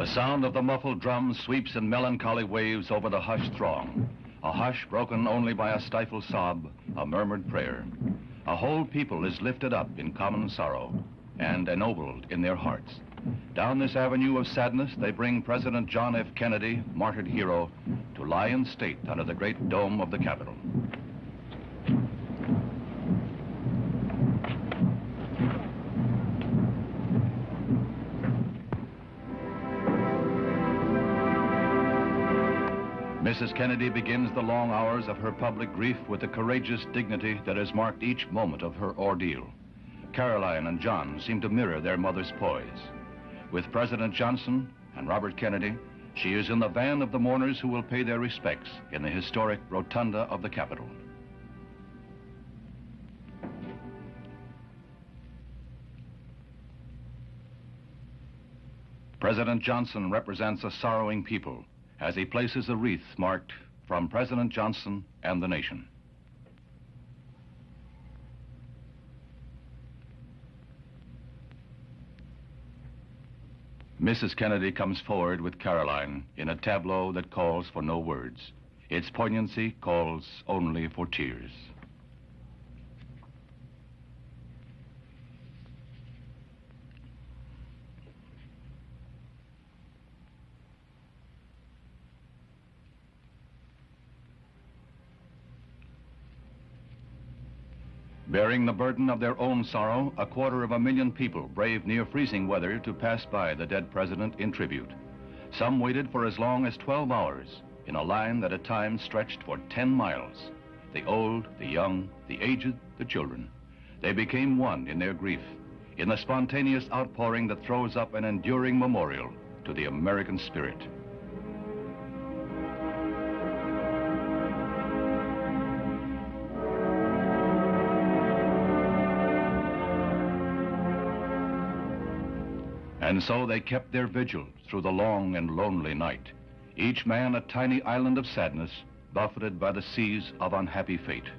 The sound of the muffled drum sweeps in melancholy waves over the hushed throng, a hush broken only by a stifled sob, a murmured prayer. A whole people is lifted up in common sorrow and ennobled in their hearts. Down this avenue of sadness, they bring President John F. Kennedy, martyred hero, to lie in state under the great dome of the Capitol. Mrs. Kennedy begins the long hours of her public grief with the courageous dignity that has marked each moment of her ordeal. Caroline and John seem to mirror their mother's poise. With President Johnson and Robert Kennedy, she is in the van of the mourners who will pay their respects in the historic rotunda of the Capitol. President Johnson represents a sorrowing people as he places a wreath marked "From President Johnson and the Nation." Mrs. Kennedy comes forward with Caroline in a tableau that calls for no words. Its poignancy calls only for tears. Bearing the burden of their own sorrow, 250,000 people braved near freezing weather to pass by the dead president in tribute. Some waited for as long as 12 hours in a line that at times stretched for 10 miles. The old, the young, the aged, the children. They became one in their grief, in the spontaneous outpouring that throws up an enduring memorial to the American spirit. And so they kept their vigil through the long and lonely night, each man a tiny island of sadness, buffeted by the seas of unhappy fate.